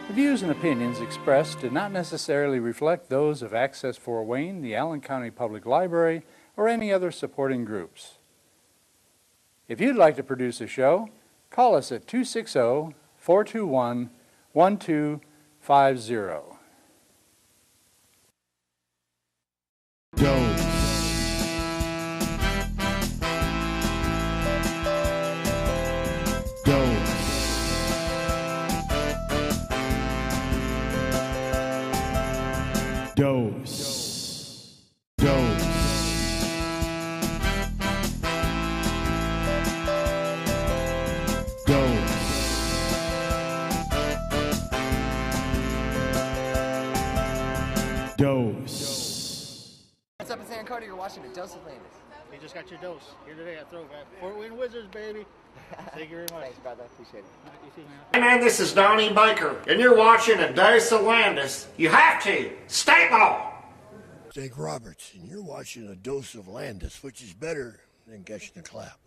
The views and opinions expressed do not necessarily reflect those of Access Fort Wayne, the Allen County Public Library, or any other supporting groups. If you'd like to produce a show, call us at 260-421-1250. What's up in San Antonio? You're watching a dose of Landis. You just got your dose here today at Throwback. Fort Wayne Wizards, baby. Thank you very much. Thanks, brother. Appreciate it. You too, man. Hey, man, this is Donnie Baker, and you're watching a dose of Landis. You have to. Staple! Jake Roberts, and you're watching a dose of Landis, which is better than catching a clap.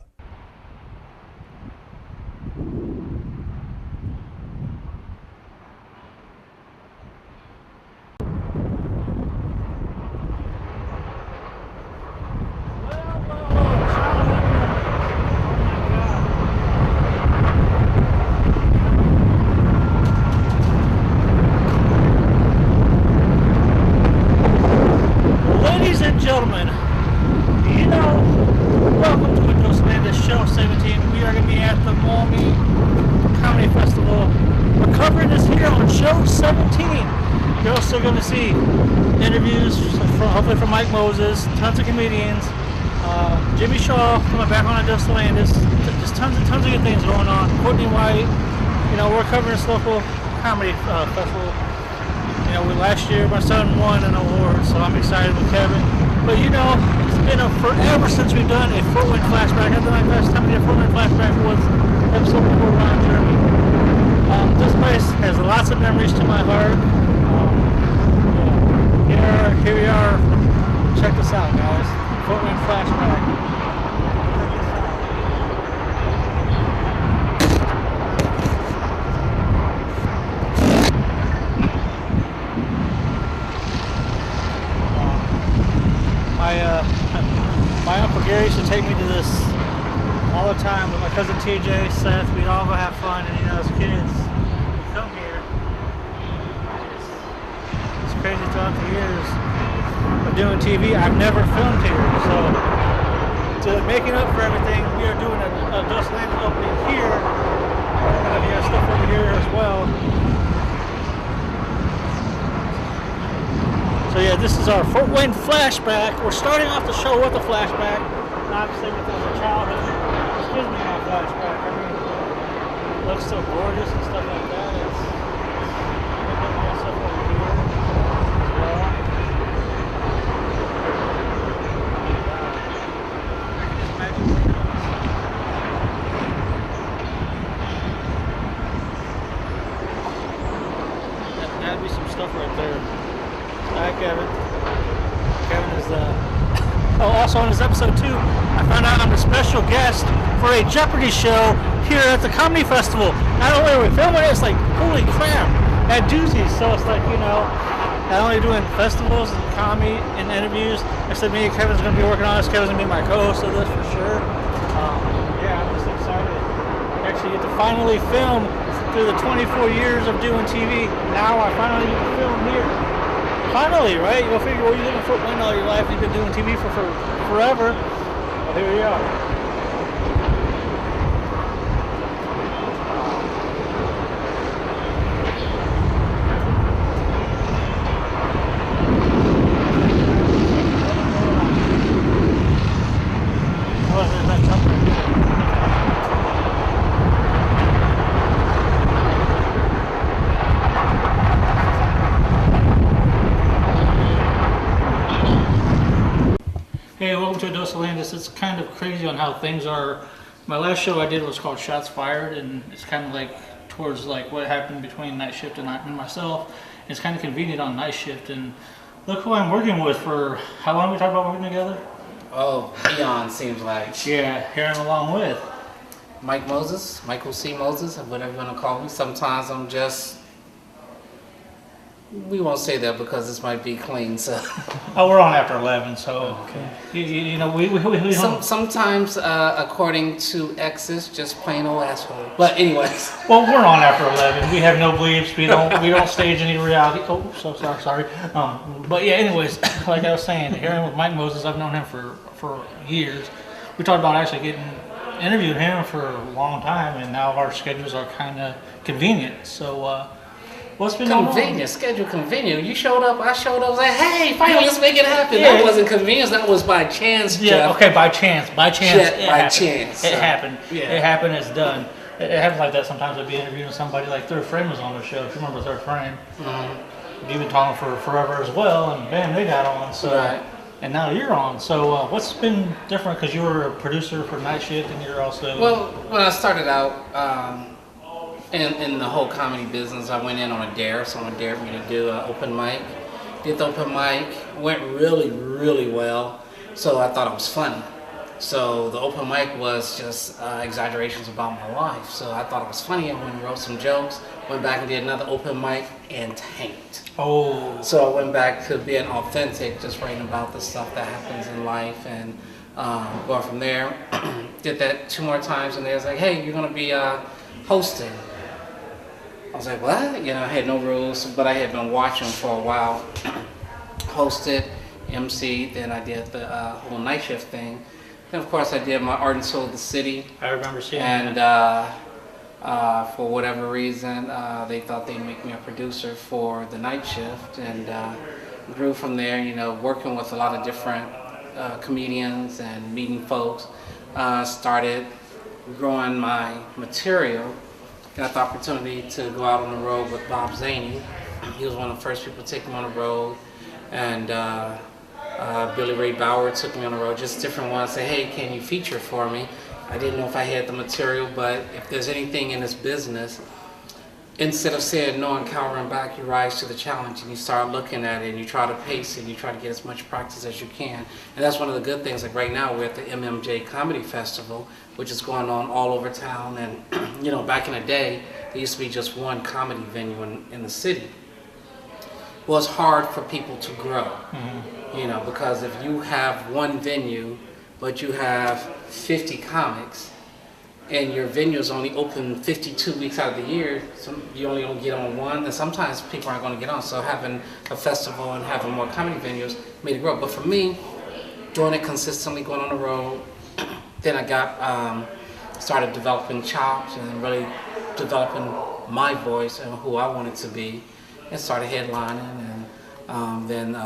Gentlemen, you know, welcome to a Dose of Landis Show 17. We are going to be at the Maumee Comedy Festival. We're covering this here on Show 17. You're also going to see interviews, hopefully from Mike Moses, tons of comedians, Jimmy Shaw coming back on a Dose of Landis, just tons of good things going on. Courtney White, you know, we're covering this local comedy festival. You know, last year my son won an award, so I'm excited with Kevin. But you know, it's been forever since we've done a Fort Wayne flashback. I think the last time we did a Fort Wayne flashback was episode before Ron Jeremy. This place has lots of memories to my heart. Here we are. Check this out, guys. Fort Wayne flashback. My Uncle Gary used to take me to this all the time with my cousin TJ, Seth. We'd all go have fun, and you know, as kids, we come here. It's crazy throughout the years of doing TV. I've never filmed here, so to making up for everything, we are doing a Dust Landis opening here. And we got stuff over here as well. So yeah, this is our Fort Wayne flashback. We're starting off the show with a flashback. Obviously with a childhood. This gives me my flashback. I mean, it looks so gorgeous and stuff like that. It's stuff over here. That'd be some stuff right there. Hi, Kevin. Kevin is also on this episode too. I found out I'm a special guest for a Jeopardy show here at the Comedy Festival. Not only are we filming it, it's like, holy crap, at Doozies. So it's like, you know, not only doing festivals and comedy and interviews. I said me and Kevin's going to be working on this. Kevin's going to be my co-host of this for sure. Yeah, I'm just excited. I actually get to finally film through the 24 years of doing TV. Now I finally get to film here. Finally, right? You'll figure, well, you live in Fort Wayne all your life, you've been doing TV for forever. Well, here we are. Hey, welcome to a Dose of Landis. It's kind of crazy on how things are. My last show I did was called Shots Fired, and it's kind of like towards like what happened between night shift and myself. It's kind of convenient on night shift, and look who I'm working with for how long we talked about working together? Oh, Eon seems like. Yeah, here I'm along with Mike Moses, Michael C. Moses, whatever you want to call me. Sometimes I'm just We won't say that because this might be clean. So Oh, we're on after 11, so you know we don't. sometimes, according to exes, just plain old asshole. But anyways, Well, we're on after 11. We have no bleeps. We don't stage any reality. Oh, so sorry. But yeah, anyways, like I was saying, hearing with Mike Moses, I've known him for years. We talked about actually interviewing him for a long time, and now our schedules are kind of convenient. So what's been going on? convenient, schedule convenient. You showed up, I showed up, I was like, hey, finally, let's make it happen. Yeah. That wasn't convenience, that was by chance, Yeah, Jeff. okay, by chance. By It chance. happened. Yeah. It happened, it's done. It happens like that sometimes. I'd be interviewing somebody, like Third Frame was on the show. If you remember Third Frame, you've been talking for forever as well, and bam, they got on. So, Right. and now you're on. So, what's been different? Because you were a producer for Night Shift, and you're also Well, when I started out in the whole comedy business, I went in on a dare. Someone dared me to do an open mic. Did the open mic, went really, really well. So I thought it was funny. So the open mic was just exaggerations about my life. So I thought it was funny. I went and wrote some jokes. Went back and did another open mic and tanked. oh, So I went back to being authentic, just writing about the stuff that happens in life and going from there. Did that 2 more times and they was like, hey, you're going to be hosting. I was like, what? You know, I had no rules, but I had been watching for a while. Hosted, MC, then I did the whole Night Shift thing. Then, of course, I did my Art and Soul of the City. I remember seeing And that. for whatever reason, they thought they'd make me a producer for the Night Shift, and grew from there. You know, working with a lot of different comedians and meeting folks. Started growing my material. Got the opportunity to go out on the road with Bob Zaney. He was one of the first people to take him on the road, and Billy Ray Bauer took me on the road. Just different ones. Say, hey, can you feature for me? I didn't know if I had the material, but if there's anything in this business, instead of saying no and cowering back, you rise to the challenge and you start looking at it and you try to pace it and you try to get as much practice as you can. And that's one of the good things. Like right now, we're at the MMJ Comedy Festival, which is going on all over town. And you know, back in the day, there used to be just one comedy venue in the city. Well, it's hard for people to grow, you know, because if you have one venue, but you have 50 comics, and your venue is only open 52 weeks out of the year, so you only gonna get on one, and sometimes people aren't gonna get on. So having a festival and having more comedy venues made it grow. But for me, doing it consistently, going on the road, then I got started developing chops and really developing my voice and who I wanted to be, and started headlining. And then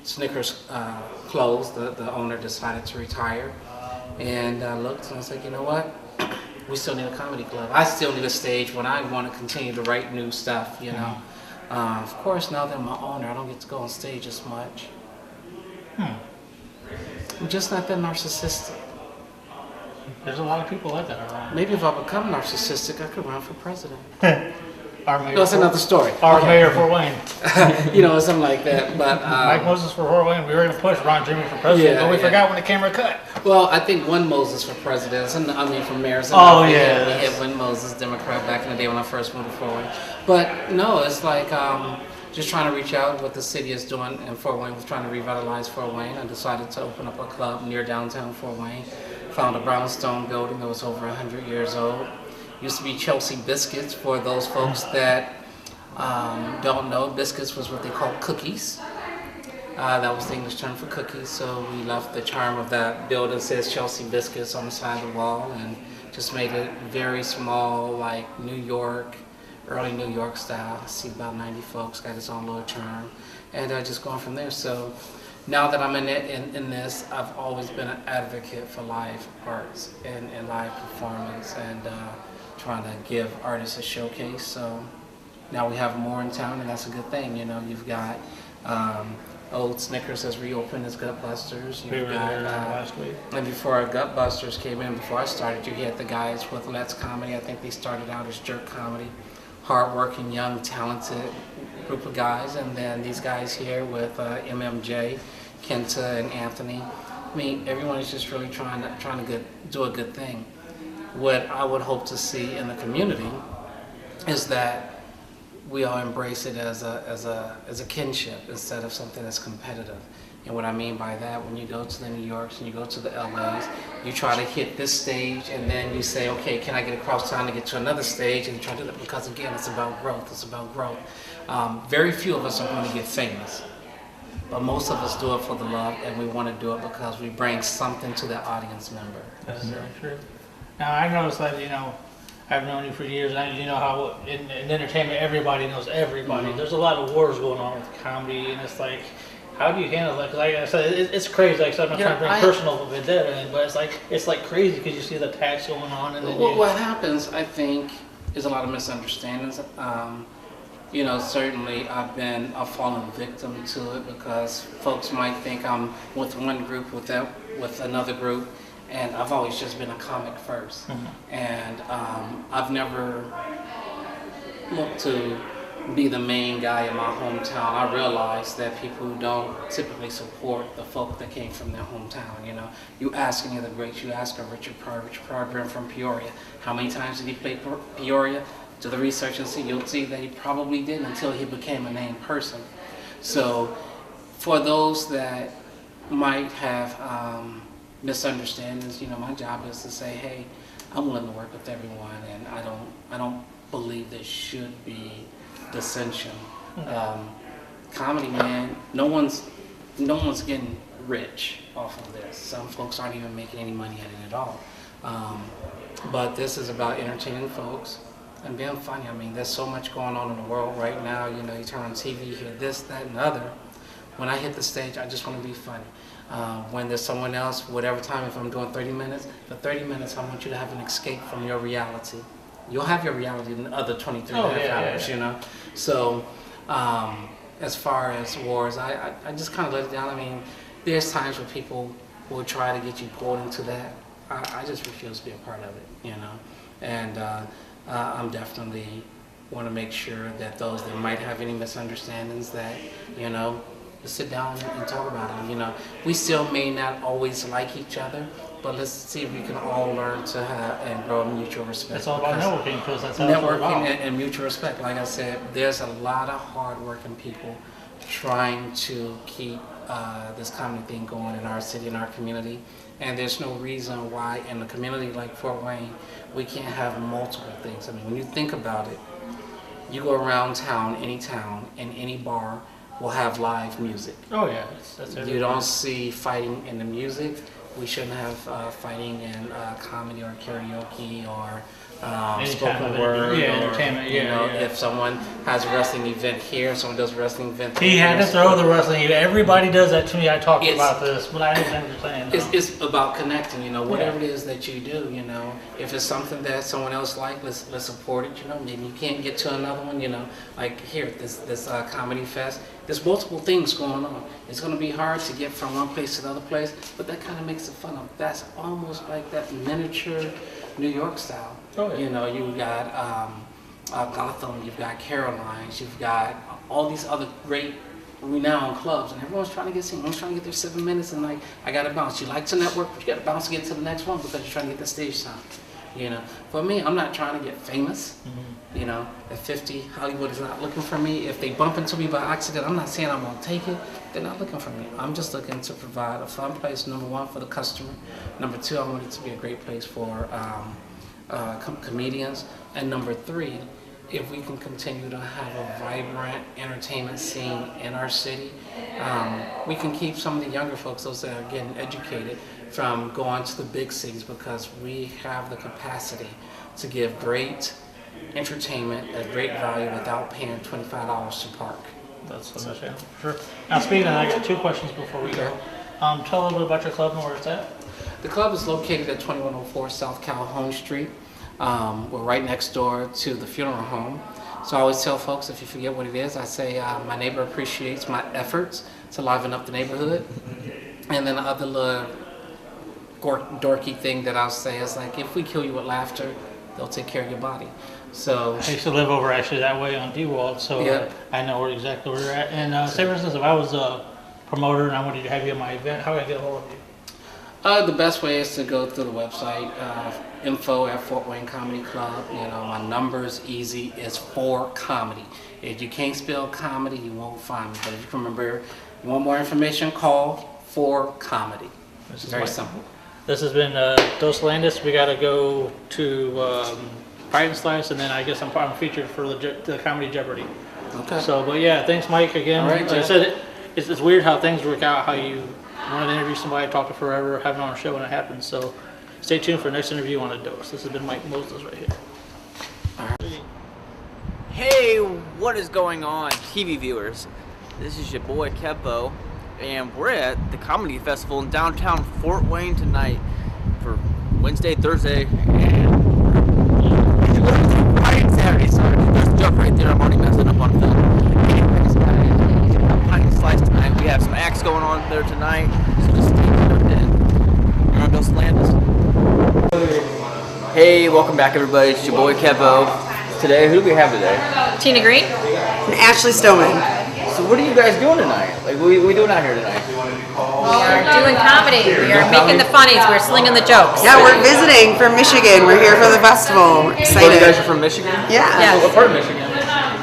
Snickers closed. The owner decided to retire, and I looked and I was like, you know what? We still need a comedy club. I still need a stage when I want to continue to write new stuff, you know. Of course, now that I'm an owner, I don't get to go on stage as much. I'm just not that narcissistic. There's a lot of people like that around. Maybe if I become narcissistic, I could run for president. Our mayor. No, that's another story. Our Okay. mayor for Wayne. You know, something like that. But Mike Moses for Fort Wayne. We were going to push Ron Jimmy for president, Yeah, but we yeah. forgot when the camera cut. well, I think one Moses for president. I mean, for mayor. Oh, we yeah. had one Moses, Democrat, back in the day when I first moved to Fort Wayne. But no, it's like just trying to reach out what the city is doing in Fort Wayne. Was trying to revitalize Fort Wayne. I decided to open up a club near downtown Fort Wayne. Found a brownstone building that was over 100 years old. Used to be Chelsea Biscuits. For those folks that don't know, biscuits was what they called cookies. That was the English term for cookies. So we left the charm of that building. Says Chelsea Biscuits on the side of the wall, and just made it very small, like New York, early New York style. See about 90 folks. Got its own little charm, and just going from there. So now that I'm in this, I've always been an advocate for live arts and live performance, and trying to give artists a showcase. So now we have more in town, and that's a good thing. You know, you've got old Snickers has reopened as Gutbusters. We were there last week. And before Gutbusters came in, before I started, you had the guys with Let's Comedy. I think they started out as Jerk Comedy. Hardworking, young, talented group of guys. And then these guys here with MMJ, Kenta, and Anthony. I mean, everyone is just really trying to do a good thing. What I would hope to see in the community is that we all embrace it as a kinship instead of something that's competitive. And what I mean by that, when you go to the New Yorks and you go to the LAs, you try to hit this stage and then you say, okay, can I get across town to get to another stage? And you try to do that because, again, it's about growth. It's about growth. Very few of us are going to get famous, but most of us do it for the love, and we want to do it because we bring something to that audience member. That's very true. Now, I noticed that, I've known you for years, and you know how in entertainment everybody knows everybody. Mm-hmm. There's a lot of wars going on with comedy, and it's like, how do you handle that? Because like I said, it's crazy. Like I said, I'm not trying to bring personal vendetta in, but it's like crazy because you see the attacks going on, and then what happens, I think, is a lot of misunderstandings. Certainly I've been a fallen victim to it because folks might think I'm with one group with another group, and I've always just been a comic first. Mm-hmm. And I've never looked to be the main guy in my hometown. I realize that people don't typically support the folk that came from their hometown. You ask any of the greats, you ask a Richard Pryor being from Peoria, how many times did he play Peoria? Do the research and see, you'll see that he probably didn't until he became a named person. So for those that might have misunderstandings, my job is to say, hey, I'm willing to work with everyone, and I don't believe there should be dissension. Comedy, man, no one's getting rich off of this. Some folks aren't even making any money at it at all. But this is about entertaining folks and being funny. I mean, there's so much going on in the world right now. You turn on TV, you hear this, that, and the other. When I hit the stage, I just want to be funny. When there's someone else, whatever time, if I'm doing 30 minutes, for 30 minutes, I want you to have an escape from your reality. You'll have your reality in the other 23 and a half hours, So, as far as wars, I just kind of let it down. I mean, there's times where people will try to get you pulled into that. I just refuse to be a part of it, And I'm definitely want to make sure that those that might have any misunderstandings that, let's sit down and talk about it. We still may not always like each other, but let's see if we can all learn to have and grow mutual respect. It's all about networking, because that's how it's all about. And mutual respect. Like I said, there's a lot of hardworking people trying to keep this comedy thing going in our city, in our community. And there's no reason why in a community like Fort Wayne, we can't have multiple things. I mean, when you think about it, you go around town, and any bar will have live music. Oh yeah, that's You don't see fighting in the music. We shouldn't have fighting in comedy or karaoke or spoken word. Entertainment. If someone has a wrestling event here, someone does a wrestling event He had to throw the wrestling event. Everybody does that to me. I talk about this, but I understand what you're saying. It's about connecting, whatever it is that you do, If it's something that someone else likes, let's support it, Maybe you can't get to another one, Like here, this comedy fest. There's multiple things going on. It's going to be hard to get from one place to the other place, but that kind of makes it fun. That's almost like that miniature New York style. Oh, yeah. You've got Gotham, you've got Caroline's, you've got all these other great renowned clubs, and everyone's trying to get seen. Everyone's trying to get their 7 minutes, and I got to bounce. You like to network, but you got to bounce to get to the next one because you're trying to get the stage time. For me, I'm not trying to get famous. Mm-hmm. At 50, Hollywood is not looking for me. If they bump into me by accident, I'm not saying I'm going to take it. They're not looking for me. I'm just looking to provide a fun place, number one, for the customer. Number two, I want it to be a great place for comedians. And number three, if we can continue to have a vibrant entertainment scene in our city, we can keep some of the younger folks, those that are getting educated, from going to the big cities, because we have the capacity to give great entertainment at great value without paying $25 to park. That's the best, yeah, for sure. Now, speaking of that, I got two questions before we go. Tell a little bit about your club and where it's at. The club is located at 2104 South Calhoun Street. We're right next door to the funeral home. So I always tell folks, if you forget what it is, I say my neighbor appreciates my efforts to liven up the neighborhood. And then the other little dorky thing that I'll say is like, if we kill you with laughter, they'll take care of your body. So I used to live over actually that way on D-Wall, so I know exactly where you're at. And say for instance, if I was a promoter and I wanted to have you at my event, how would I get a hold of you? The best way is to go through the website, info@Fort Wayne Comedy Club. You know, my number's easy. It's for comedy. If you can't spell comedy, you won't find me. But if you can remember, you want more information, call for comedy. It's very simple. This has been Dos Landis. We got to go to Fight and Slice, and then I guess I'm featured for the Comedy Jeopardy. Okay. So, but yeah, thanks, Mike, again. All right, like I said, it's weird how things work out, how you want to interview somebody, talk to forever, have them on a show when it happens. So stay tuned for the next interview on a Dose. This has been Mike Moses right here. Hey, what is going on, TV viewers? This is your boy Kevo, and we're at the Comedy Festival in downtown Fort Wayne tonight for Wednesday, Thursday, and Friday and Saturday. So there's a joke right there. I'm already messing up on film. Anyways, Pint and Slice tonight. We have some acts going on there tonight, so just stay tuned in. You're on Dos Landis. Hey, welcome back, everybody. It's your boy Kevo. Today, who do we have today? Tina Green. And Ashley Stoneman. So what are you guys doing tonight? Like, what are we doing out here tonight? We are doing comedy. We are making the funnies. We're slinging the jokes. Yeah, we're visiting from Michigan. We're here for the festival. We're excited. You guys are from Michigan? Yeah. Yes. What part of Michigan?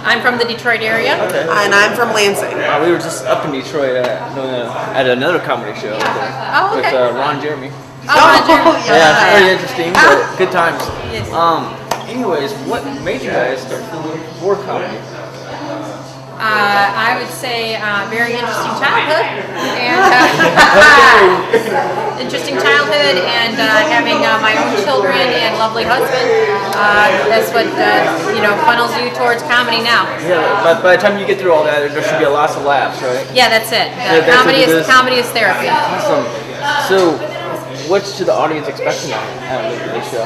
I'm from the Detroit area. Okay. And I'm from Lansing. We were just up in Detroit at another comedy show Oh, okay. with Ron Jeremy. Oh, Roger. Yeah, it's very interesting, but good times. Yes. Anyways, what made you guys start for comedy? I would say very interesting childhood, and interesting childhood, and having my own children and lovely husband. That's what funnels you towards comedy now. Yeah, but by the time you get through all that, there should be lots of laughs, right? Yeah, that's it. Yeah, that's comedy what it is comedy is therapy. Awesome. So, what's to the audience expecting out of this show?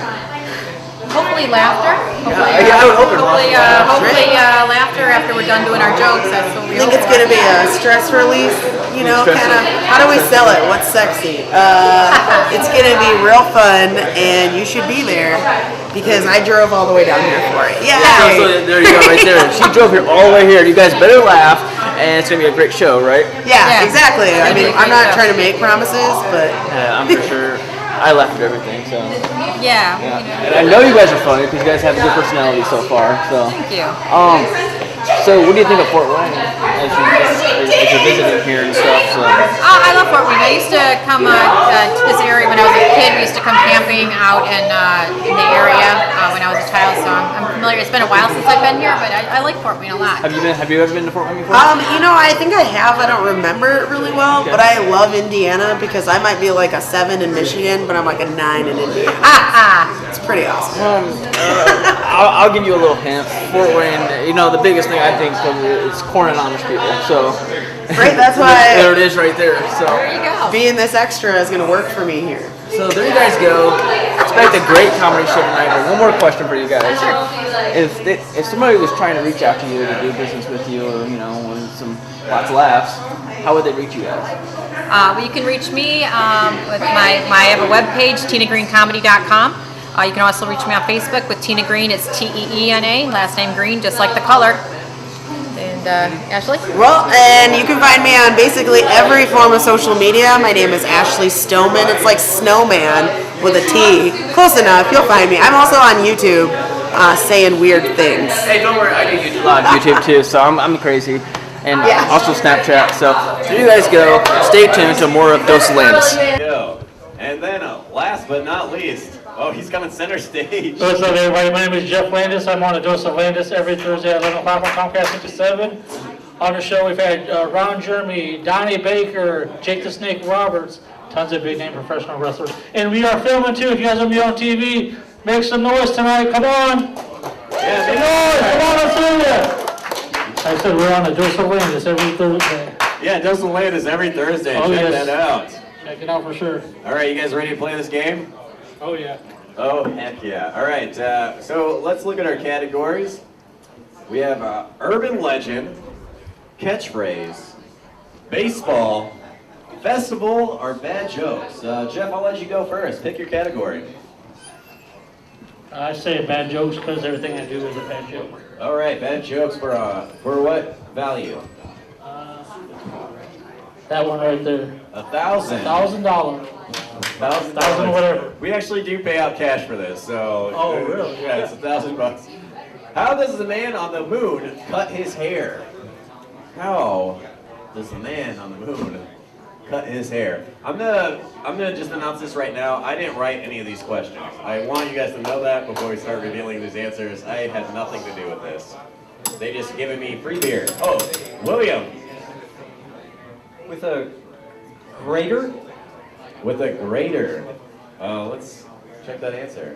Hopefully laughter. Yeah, I would hope Hopefully laughter after we're done doing our jokes. That's what we I think hope it's for. going to be a stress release, kind of, how do we sell it? What's sexy? It's going to be real fun, and you should be there, because I drove all the way down here for it. Yeah. So there you go, right there. She drove here all the way here. You guys better laugh, and it's going to be a great show, right? Yeah, exactly. I mean, I'm not trying to make promises, but... Yeah, I'm for sure. I laughed at everything, so... Yeah. And I know you guys are funny, because you guys have a good personality so far, so... Thank you. So what do you think of Fort Wayne as you're visiting here and stuff? So. I love Fort Wayne. I used to come to this area when I was a kid. We used to come camping out in the area when I was a child, so I'm familiar. It's been a while since I've been here, but I like Fort Wayne a lot. Have you ever been to Fort Wayne before? I think I have. I don't remember it really well, but I love Indiana because I might be like a 7 in Michigan, but I'm like a 9 in Indiana. It's pretty awesome. I'll give you a little hint. Fort Wayne, the biggest thing I think of is corn and Amish people. So, right, that's why. There it is, right there. So there you go. Being this extra is going to work for me here. So there you guys go. Expect a great comedy show tonight. But one more question for you guys. If somebody was trying to reach out to you to do business with you, or with lots of laughs, how would they reach you guys? Well, you can reach me with I have a webpage, tinagreencomedy.com. You can also reach me on Facebook with Tina Green. It's Teena, last name Green, just like the color. And Ashley? Well, and you can find me on basically every form of social media. My name is Ashley Stoneman. It's like snowman with a T. Close enough. You'll find me. I'm also on YouTube saying weird things. Hey, don't worry. I do YouTube a lot on YouTube too, so I'm crazy. And also Snapchat. So there you guys go. Stay tuned to more of Dos Landis. And then last but not least, he's coming center stage. What's up, everybody? My name is Jeff Landis. I'm on a Dose of Landis every Thursday at 11 o'clock on Comcast 57. On the show, we've had Ron Jeremy, Donnie Baker, Jake the Snake Roberts, tons of big-name professional wrestlers. And we are filming, too. If you guys want to be on TV, make some noise tonight. Come on. Yeah, make noise. Come on, let's see you. I said we're on a Dose of Landis every Thursday. Yeah, Dose of Landis every Thursday. Check that out. Check it out for sure. All right, you guys ready to play this game? Oh, yeah. Oh, heck yeah. All right, so let's look at our categories. We have urban legend, catchphrase, baseball, festival, or bad jokes. Jeff, I'll let you go first. Pick your category. I say bad jokes because everything I do is a bad joke. All right, bad jokes for what value? That one right there. $1,000. $1,000. $1,000 whatever. We actually do pay out cash for this, so. Oh, really? Yeah, it's $1,000. How does the man on the moon cut his hair? How does the man on the moon cut his hair? I'm gonna just announce this right now. I didn't write any of these questions. I want you guys to know that before we start revealing these answers. I had nothing to do with this. They just given me free beer. Oh, William. With a grater? With a grater. Let's check that answer.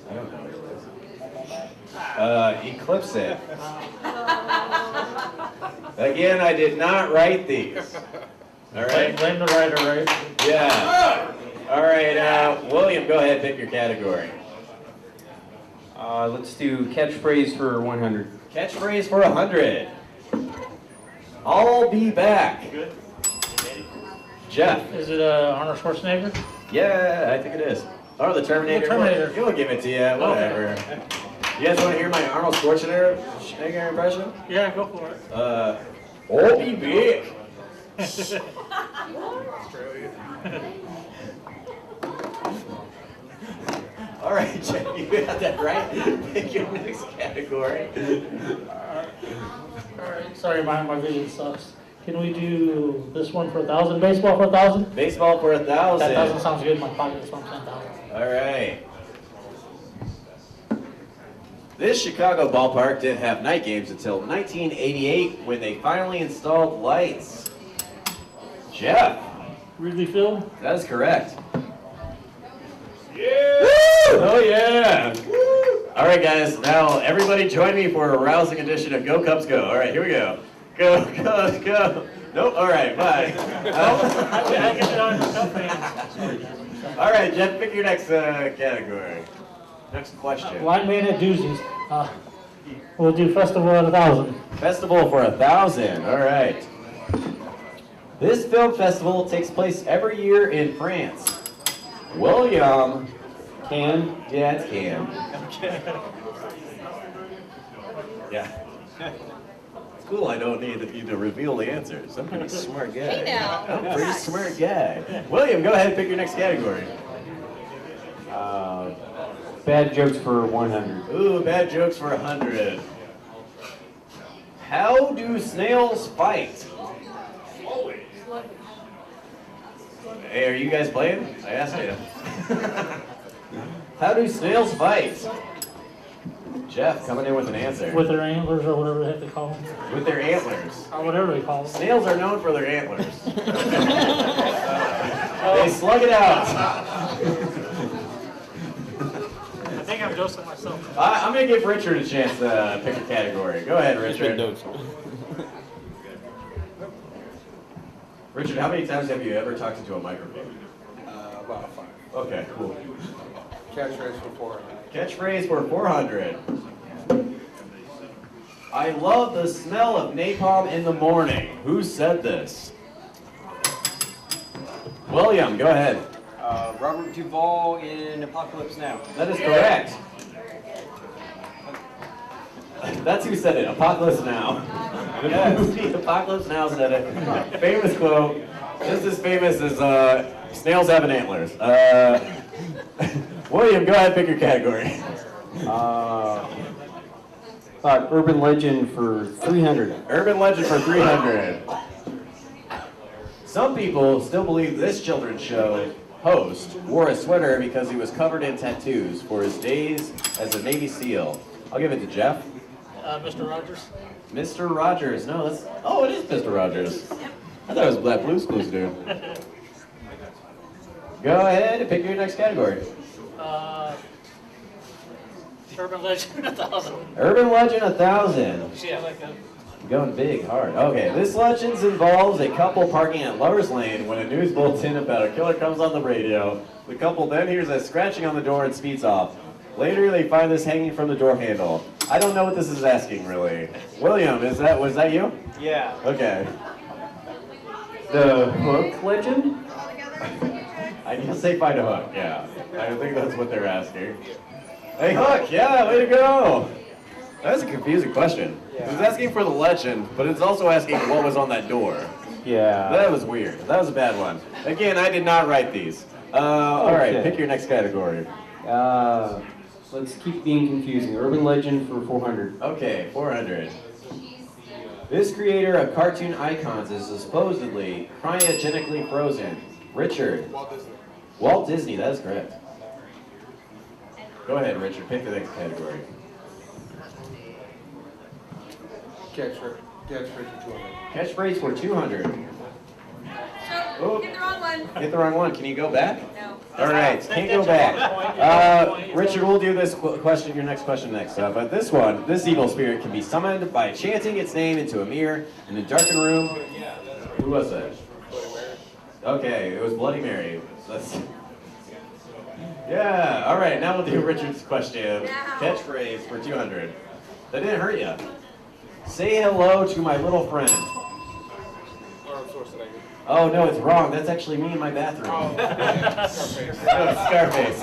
I don't know what it is. Eclipse it. Again, I did not write these. All right. Blame the writer, right? Yeah. All right, William, go ahead, pick your category. Let's do catchphrase for 100. Catchphrase for 100. I'll be back. Jeff. Is it Arnold Schwarzenegger? Yeah, I think it is. Or the Terminator. The Terminator. We'll give it to you, whatever. Okay. You guys want to hear my Arnold Schwarzenegger impression? Yeah, go for it. I'll be back. All right, Jeff, you got that right. Pick your next category. All right. Sorry, my vision sucks. Can we do this one for 1,000? Baseball for 1,000? Baseball for 1,000. That 1,000 sounds good in my pocket. That's why I'm saying 1,000. All right. This Chicago ballpark didn't have night games until 1988 when they finally installed lights. Jeff. Wrigley Field? That is correct. Yeah! Woo! Oh yeah! Woo! All right, guys. Now everybody join me for a rousing edition of Go Cubs Go. All right, here we go. Go Cubs Go. Nope. All right. Bye. All right, Jeff. Pick your next category. Next question. Blind man at Doozies. We'll do Festival at 1,000. Festival for 1,000. All right. This film festival takes place every year in France. William. Can? Yeah, it's can. Yeah. It's cool. I don't need you to reveal the answers. I'm a pretty smart guy. Hey now. I'm a pretty smart guy. William, go ahead and pick your next category. Bad jokes for 100. Ooh, bad jokes for 100. How do snails fight? Hey, are you guys playing? I asked you. How do snails fight? Jeff coming in with an answer. With their antlers or whatever the heck they call them. With their antlers. Or whatever they call them. Snails are known for their antlers. They slug it out. I think I'm dosing myself. I'm going to give Richard a chance to pick a category. Go ahead, Richard. Richard, how many times have you ever talked into a microphone? About 5. Okay, cool. Catchphrase for 400. Catchphrase for 400. I love the smell of napalm in the morning. Who said this? William, go ahead. Robert Duvall in Apocalypse Now. That is correct. That's who said it. Apocalypse Now. Yeah, movie Apocalypse Now said it. Famous quote. Just as famous as snails having antlers. William, go ahead and pick your category. Urban legend for 300. Urban legend for 300. Some people still believe this children's show host wore a sweater because he was covered in tattoos for his days as a Navy SEAL. I'll give it to Jeff. Mr. Rogers? Mr. Rogers. No, that's... Oh, it is Mr. Rogers. I thought it was Black Blues Clues, dude. Go ahead and pick your next category. Urban Legend 1,000. Urban Legend 1,000. Yeah, I like that. Going big, hard. Okay, this legend involves a couple parking at Lover's Lane when a news bulletin about a killer comes on the radio. The couple then hears a scratching on the door and speeds off. Later, they find this hanging from the door handle. I don't know what this is asking, really. William, was that you? Yeah. Okay. The Hook legend? I guess they find a hook, yeah. I think that's what they're asking. Hey, Hook, yeah, way to go! That's a confusing question. Yeah. It's asking for the legend, but it's also asking what was on that door. Yeah. That was weird. That was a bad one. Again, I did not write these. All right, Okay. pick your next category. Let's keep being confusing. Urban legend for 400. Okay, 400. This creator of cartoon icons is supposedly cryogenically frozen. Richard. Walt Disney, that is correct. Go ahead, Richard, pick the next category. Catchphrase for 200. Oh, Hit the wrong one. hit the wrong one. Can you go back? No. All right, can't go back. Richard, we'll do this question, your next question next. But this one, this evil spirit can be summoned by chanting its name into a mirror in a darkened room. Who was that? Okay, it was Bloody Mary. Yeah, all right, now we'll do Richard's question. Catchphrase for 200. That didn't hurt you. Say hello to my little friend. Oh, no, it's wrong. That's actually me in my bathroom. Oh, Scarface.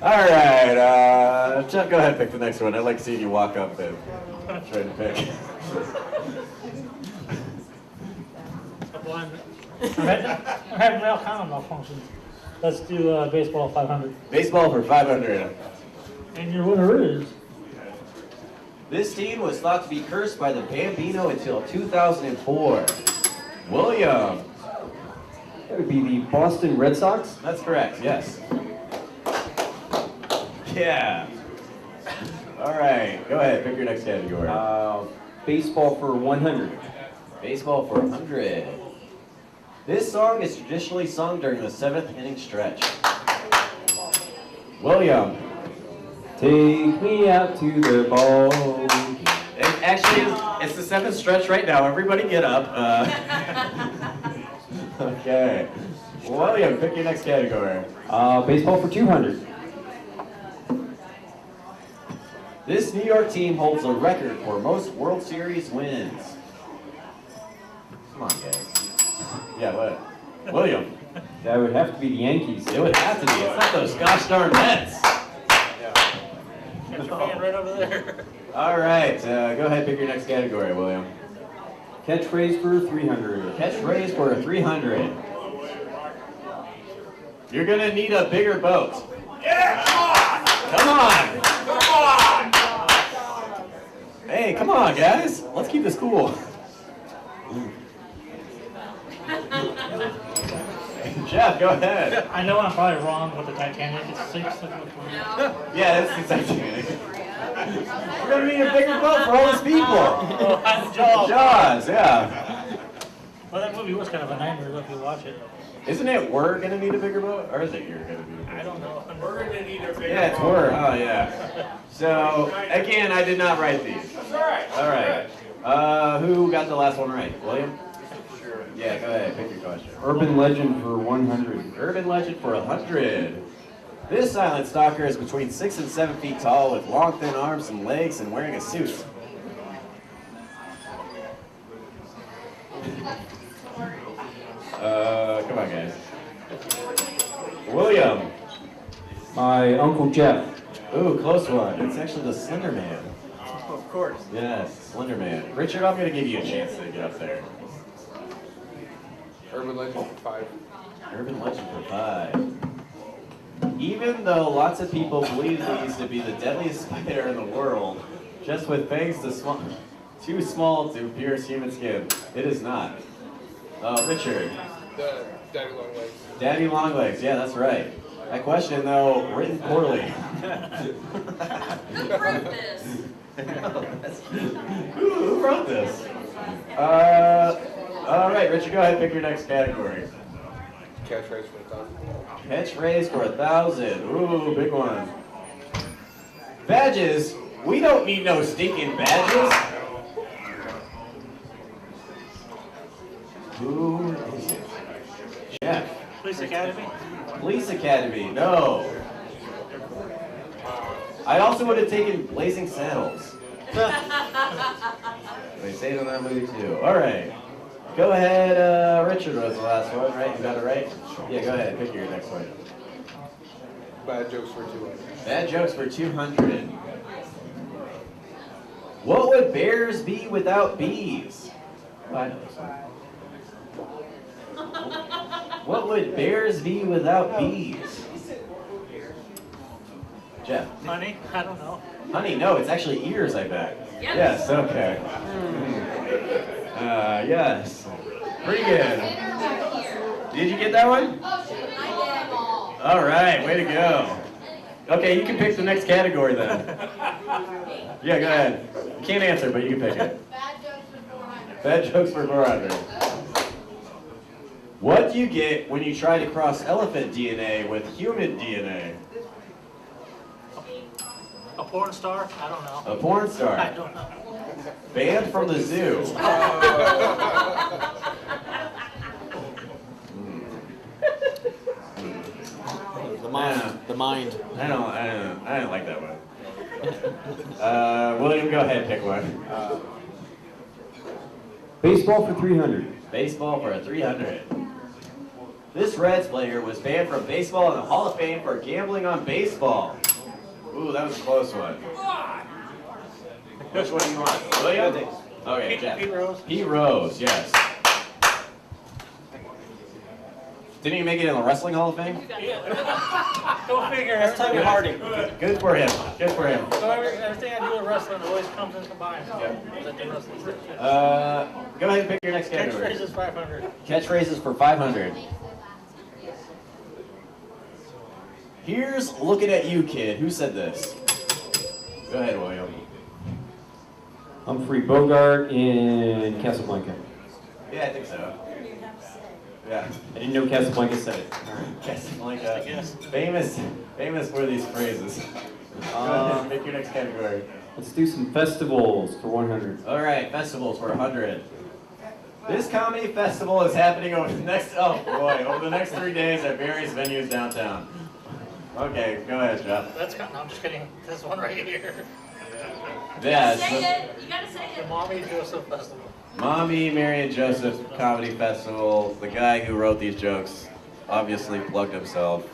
All right, Chuck, go ahead and pick the next one. I'd like seeing you walk up and try to pick. I'm having all kind of malfunctions. Let's do baseball 500. Baseball for 500. And your winner is... This team was thought to be cursed by the Bambino until 2004. William. That would be the Boston Red Sox? That's correct, yes. Yeah. All right, go ahead, pick your next category. Baseball for 100. Baseball for 100. This song is traditionally sung during the 7th inning stretch. William. Take me out to the ball. Actually, it's the 7th stretch right now. Everybody get up. Okay. William, pick your next category. Baseball for 200. This New York team holds a record for most World Series wins. Come on, guys. Yeah, what? William. That would have to be the Yankees. It would have to be. It's not those gosh darn Mets. Got your fan right over there. All right, go ahead, pick your next category, William. Catchphrase for 300. Catchphrase for 300. You're gonna need a bigger boat. Yeah, Come on! come on! Hey, come on, guys. Let's keep this cool. Jeff, go ahead. I know I'm probably wrong with the Titanic. It's 6. Yeah, it's the Titanic. We're gonna need a bigger boat for all these people. Jaws, yeah. Well, that movie was kind of a nightmare if you watch it. Isn't it we're gonna need a bigger boat? Or is it you're gonna need a bigger boat? I don't know. We're gonna need a bigger Yeah, it's we're. Oh, yeah. So, again, I did not write these. That's all right. All right. Who got the last one right? William? Sure. Yeah, go ahead. Pick your question. Urban legend for 100. Urban legend for 100. This silent stalker is between 6 and 7 feet tall with long, thin arms and legs and wearing a suit. Come on, guys. William. My Uncle Jeff. Ooh, close one. It's actually the Slender Man. Of course. Yes, Slender Man. Richard, I'm going to give you a chance to get up there. Urban legend for 5. Urban legend for 5. Even though lots of people believe these to be the deadliest spider in the world, just with fangs too small to pierce human skin, it is not. Richard. The Daddy Long Legs. Daddy Longlegs, yeah, that's right. That question, though, written poorly. Who wrote this? Who wrote this? All right, Richard, go ahead and pick your next category. Catchphrase for 1,000. Catchphrase for 1,000. Ooh, big one. Badges. We don't need no stinking badges. Who is it? Jeff. Police Academy? Police Academy. No. I also would have taken Blazing Saddles. They say it in that movie too. All right. Go ahead, Richard was the last one, right? You got it right? Yeah, go ahead. Pick your next one. Bad jokes for 200. Bad jokes for 200. What would bears be without bees? I know this one. What would bears be without bees? Jeff. Honey? I don't know. Honey, no, it's actually ears, I bet. Yes. Yes, okay. Yes. Pretty good. Did you get that one? All right, way to go. Okay, you can pick the next category then. Yeah, go ahead. You can't answer, but you can pick it. Bad jokes for 400. What do you get when you try to cross elephant DNA with human DNA? A porn star? I don't know. A porn star. I don't know. Banned from the zoo. The mind. The mind. I don't like that one. William, go ahead, pick one. Baseball for 300. Baseball for a 300. This Reds player was banned from baseball in the Hall of Fame for gambling on baseball. Ooh, that was a close one. Which one do you want? William? Okay, Jeff. Pete Rose. Pete Rose, yes. Didn't he make it in the Wrestling Hall of Fame? Go figure. That's Tommy Hardy. Good for him. Good for him. So everything I do with wrestling always comes in combined. Go ahead and pick your next category. Catchphrases 500. Catchphrases for 500. Here's looking at you, kid. Who said this? Go ahead, William. Humphrey Bogart in Casablanca. Yeah, I think so. Yeah. I didn't know Casablanca said it. Casablanca. Famous for these phrases. Go ahead, pick your next category. Let's do some festivals for 100. All right, festivals for 100. This comedy festival is happening over the next, over the next 3 days at various venues downtown. Okay, go ahead, Jeff. No, I'm just kidding. This one right here. Yeah. Say it. You gotta say it. The Mommy Joseph Festival. Mommy, Mary, and Joseph Comedy Festival. The guy who wrote these jokes obviously plugged himself.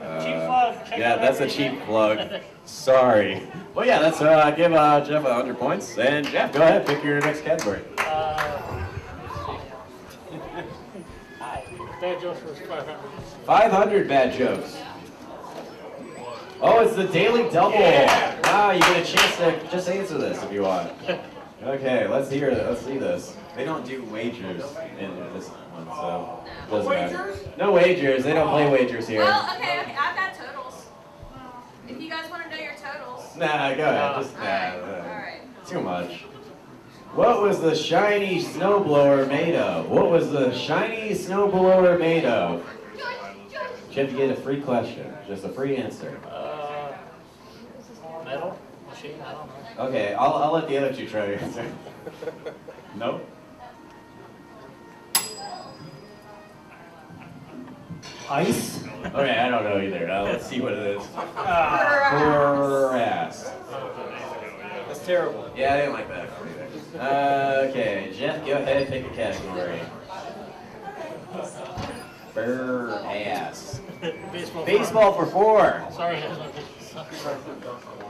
Cheap plug. Yeah, that's a cheap plug. Sorry. Well, yeah, let's give Jeff 100 points. And Jeff, go ahead, pick your next category. Bad jokes for 500. 500 bad jokes. Oh, it's the Daily Double. Yeah. Wow, you get a chance to just answer this if you want. Okay, let's hear it. Let's see this. They don't do wagers in this one, so it doesn't matter. No wagers. They don't play wagers here. Well, okay, I've got totals. If you guys want to know your totals. Nah, go ahead. Just All right. Too much. What was the shiny snowblower made of? What was the shiny snowblower made of? You have to get a free question, just a free answer. Metal? Machine? I don't know. Okay, I'll let the other two try to answer. No? Ice? Okay, I don't know either. Let's see what it is. Brass. That's terrible. Yeah, I didn't like that either. Okay, Jeff, go ahead and pick a category. Burr ass. Baseball for 4. Sorry.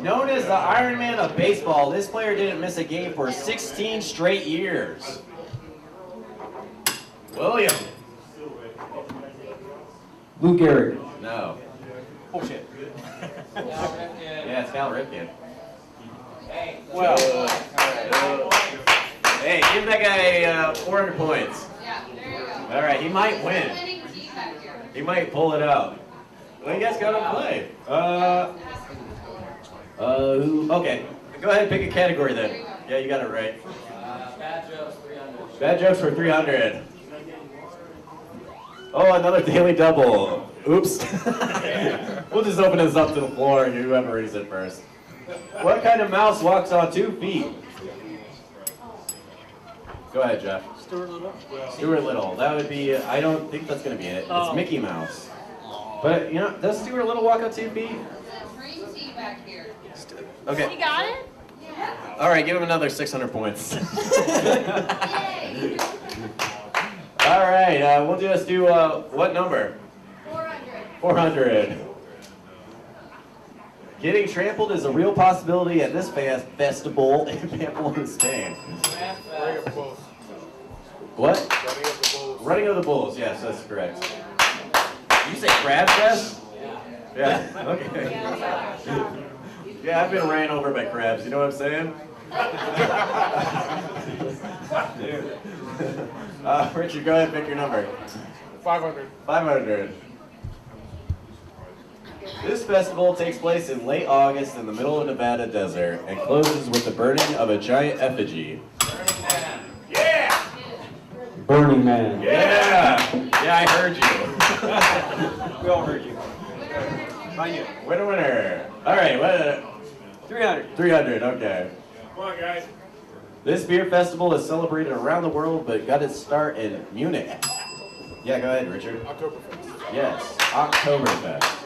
Known as the Iron Man of baseball, this player didn't miss a game for 16 straight years. William. Lou Gehrig. No. Oh shit. Yeah, it's Cal Ripken. Well. Hey, give that guy 400 points. All right, he might win. He might pull it out. Well, you guys got to play. Okay, go ahead and pick a category then. Yeah, you got it right. Bad jokes 300. Bad jokes for 300. Oh, another daily double. Oops. We'll just open this up to the floor and whoever reads it first. What kind of mouse walks on 2 feet? Go ahead, Jeff. Stuart Little? Stuart Little. That would be, I don't think that's going to be it. It's Mickey Mouse. But, you know, does Stuart Little walk on 2 feet? Okay. You got it? All right, give him another 600 points. All right, we'll just do, what number? 400. 400. Getting trampled is a real possibility at this festival in Pamplona, Spain. What? Running of the Bulls, yes, that's correct. Did you say Crab Fest? Yeah, okay. Yeah, I've been ran over by crabs, you know what I'm saying? Richard, go ahead and pick your number. 500. 500. This festival takes place in late August in the middle of Nevada desert and closes with the burning of a giant effigy. Yeah! Burning Man. Yeah! Yeah, I heard you. We all heard you. Find you. Winner. All right, what? 300. 300, okay. Come on, guys. This beer festival is celebrated around the world, but got its start in Munich. Yeah, go ahead, Richard. Oktoberfest. Yes, Oktoberfest.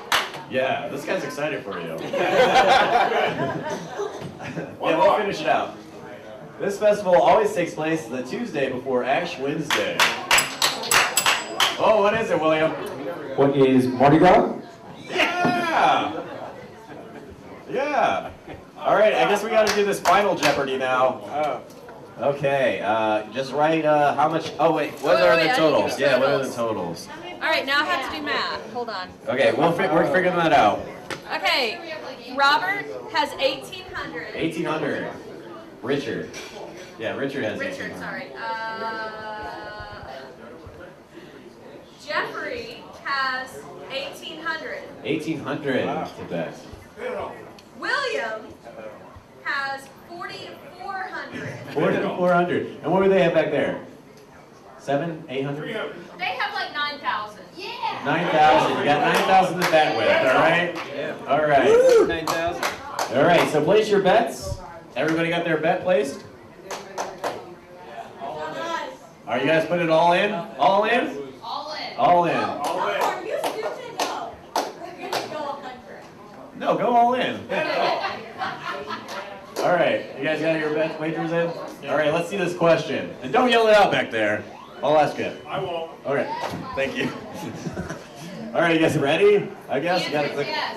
Yeah, this guy's excited for you. Yeah, we'll finish it out. This festival always takes place the Tuesday before Ash Wednesday. Oh, what is it, William? What is Mardi Gras? Yeah! Yeah! All right, I guess we got to do this final Jeopardy now. Okay, just write how much. Oh, wait, what are the totals? Yeah, what are the totals? All right, now I have to do math. Hold on. Okay, we're figuring that out. Okay, Robert has 1,800. 1,800. Richard. Yeah, Richard has Richard, 1,800. sorry. Jeffrey has 1,800. 1,800 to bet. William has 4,400. 4,400. And what do they have back there? 700, 800? They have like 9,000. Yeah. 9,000. You got 9,000 to bet with, all right? Yeah. All right. 9,000. All right, so place your bets. Everybody got their bet placed? Are you guys putting it all in? All in? All in. All in. All in. You stupid, no. We're going to go 100. No, go all in. All right, you guys got your bet wagers in? All right, let's see this question. And don't yell it out back there. I'll ask it. I won't. All right, thank you. All right, you guys ready? I guess you got to click. Yes.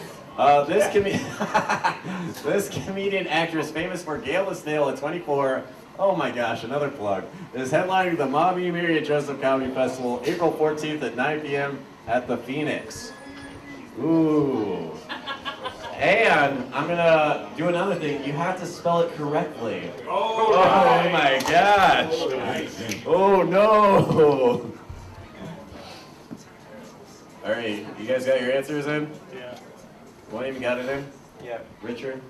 This comedian actress, famous for Gail the Snail at 24. Oh my gosh, another plug. Is headlining the Mommy, Mary, and Joseph Comedy Festival, April 14th at 9 p.m. at the Phoenix. Ooh. And I'm gonna do another thing. You have to spell it correctly. Oh my gosh. Oh no. All right, you guys got your answers in? Yeah. William got it in? Yeah. Richard?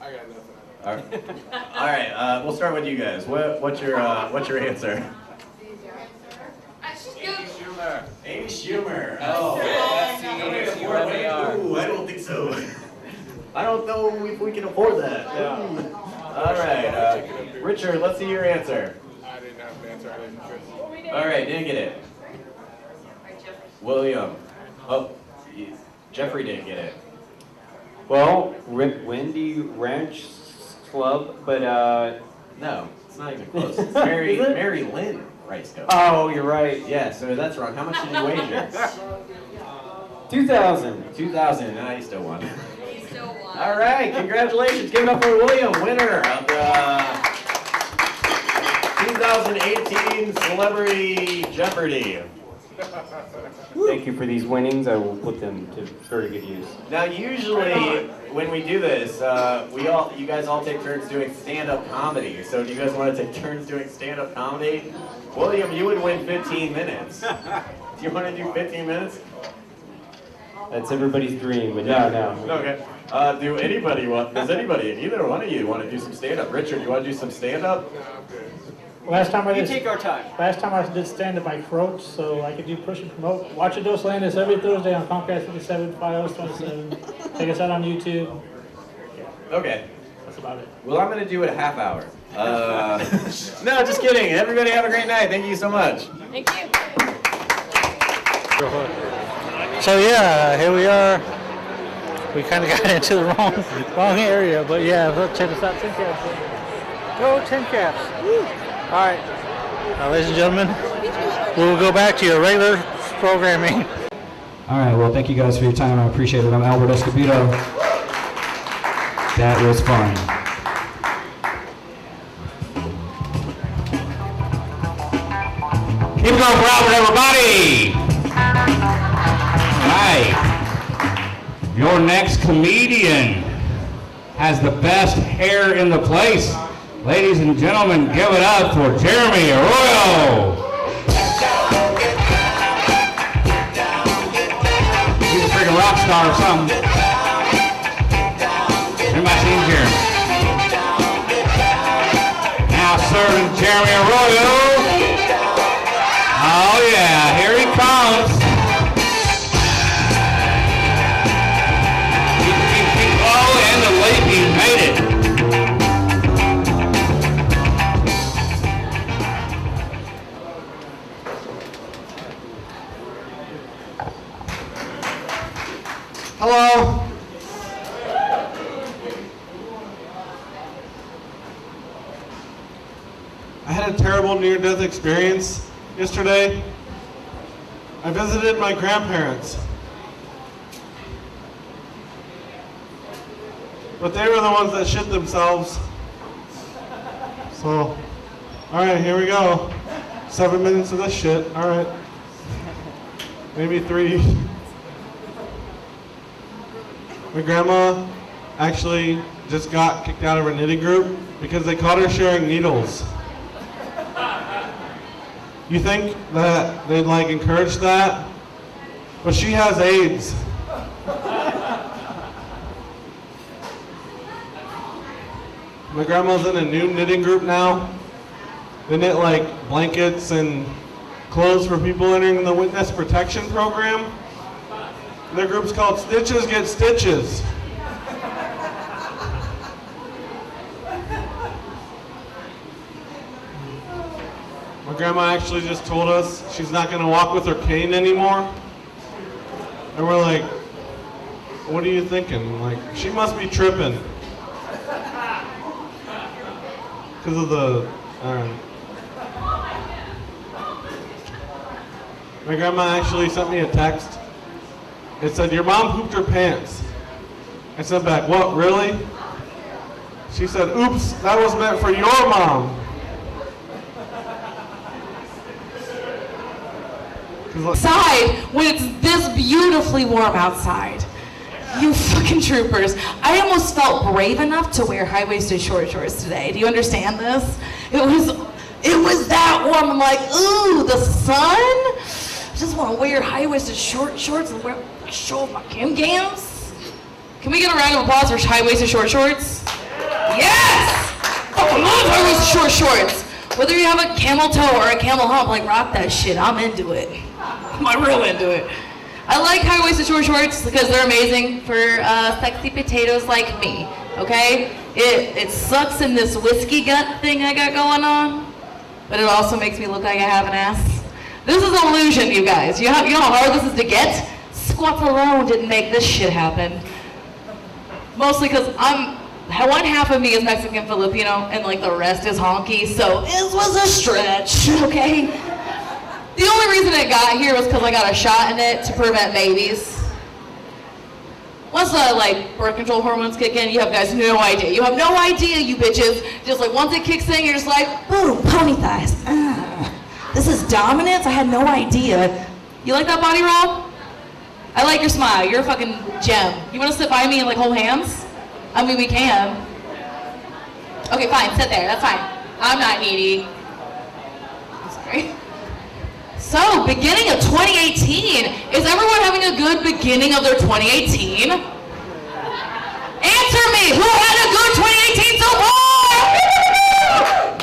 I got nothing. All right. We'll start with you guys. What's your answer? Amy Schumer. Oh. Ooh, I don't think so. I don't know if we can afford that. Yeah. All right, Richard, let's see your answer. I didn't have an answer. I didn't. All right, didn't get it. William. Oh, Jeffrey didn't get it. Well, Wendy Ranch Club, but No, it's not even close. It's Mary Lynn Rice Cup. oh, you're right. Yeah, so that's wrong. How much did you wager? 2,000. 2,000. Now you still won. He still won. All right, congratulations. Give it up for William, winner of the 2018 Celebrity Jeopardy. Thank you for these winnings. I will put them to very good use. Now, usually when we do this, you guys all take turns doing stand-up comedy. So, do you guys want to take turns doing stand-up comedy? William, you would win 15 minutes. Do you want to do 15 minutes? That's everybody's dream, but no. Okay. Does anybody, either one of you want to do some stand-up? Richard, you want to do some stand-up? Last time I You did, take our time. last time I did stand-up, I croaked, so I could do push and promote. Watch a Dose Landis every Thursday on Comcast 57, FiOS 27. Check us out on YouTube. Okay. That's about it. Well, I'm going to do it a half hour. No, just kidding. Everybody have a great night. Thank you so much. Thank you. So yeah, here we are. We kind of got into the wrong area, but yeah, let's check us out. 10 caps. Go 10 caps. Woo. All right. Now, ladies and gentlemen, we'll go back to your regular programming. All right, well, thank you guys for your time. I appreciate it. I'm Albert Escobedo. That was fun. Keep it going for Albert, everybody. All right. Your next comedian has the best hair in the place. Ladies and gentlemen, give it up for Jeremy Arroyo. He's a freaking rock star or something. Everybody seen Jeremy? Now serving Jeremy Arroyo. Oh yeah, here he comes. Oh, and the lady made it. Hello. I had a terrible near-death experience yesterday. I visited my grandparents. But they were the ones that shit themselves. So, alright, here we go. 7 minutes of this shit, alright. Maybe 3. My grandma actually just got kicked out of her knitting group because they caught her sharing needles. You think that they'd like encourage that? But she has AIDS. My grandma's in a new knitting group now. They knit like blankets and clothes for people entering the witness protection program. Their group's called Stitches Get Stitches. My grandma actually just told us she's not going to walk with her cane anymore. And we're like, what are you thinking? Like, she must be tripping. Because of the, My grandma actually sent me a text. It said, your mom pooped her pants. I sent back, what, really? She said, oops, that was meant for your mom. Outside when it's this beautifully warm outside. You fucking troopers. I almost felt brave enough to wear high-waisted short shorts today. Do you understand this? It was that warm. I'm like, ooh, the sun? I just want to wear high-waisted short shorts and show off my gams. Can we get a round of applause for high-waisted short shorts? Yes! Oh, I love high-waisted short shorts. Whether you have a camel toe or a camel hump, like rock that shit. I'm into it. I'm real into it. I like high-waisted short shorts because they're amazing for sexy potatoes like me, okay? It sucks in this whiskey gut thing I got going on, but it also makes me look like I have an ass. This is an illusion, you guys. You know how hard this is to get? Squats alone didn't make this shit happen. Mostly because one half of me is Mexican Filipino and like the rest is honky, so it was a stretch, okay? The only reason it got here was because I got a shot in it to prevent babies. Once the birth control hormones kick in, you have guys no idea. You have no idea, you bitches. Just like once it kicks in, you're just like, ooh, pony thighs. This is dominance? I had no idea. You like that body roll? I like your smile. You're a fucking gem. You want to sit by me and hold hands? I mean, we can. Okay, fine. Sit there. That's fine. I'm not needy. I'm sorry. So, beginning of 2018. Is everyone having a good beginning of their 2018? Answer me! Who had a good 2018 so far?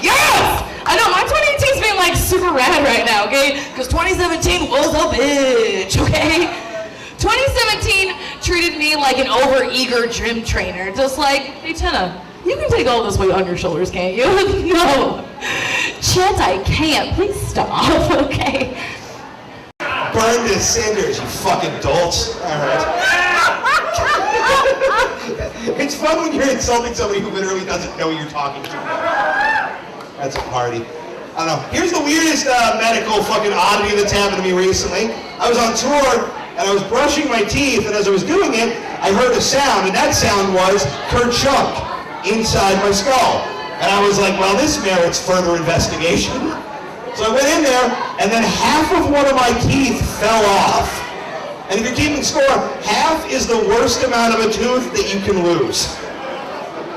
Yes! I know, my 2018's being super rad right now, okay? Because 2017 was a bitch, okay? 2017 treated me like an over-eager gym trainer. Just like, hey, Tina, you can take all this weight on your shoulders, can't you? No. Chet, I can't. Please stop, okay? Burn to cinders, you fucking dolts. All right. It's fun when you're insulting somebody who literally doesn't know you're talking to. That's a party. I don't know. Here's the weirdest medical fucking oddity that's happened to me recently. I was on tour and I was brushing my teeth, and as I was doing it, I heard a sound, and that sound was Kerchunk inside my skull. And I was like, well, this merits further investigation. So I went in there, and then half of one of my teeth fell off. And if you're keeping score, half is the worst amount of a tooth that you can lose.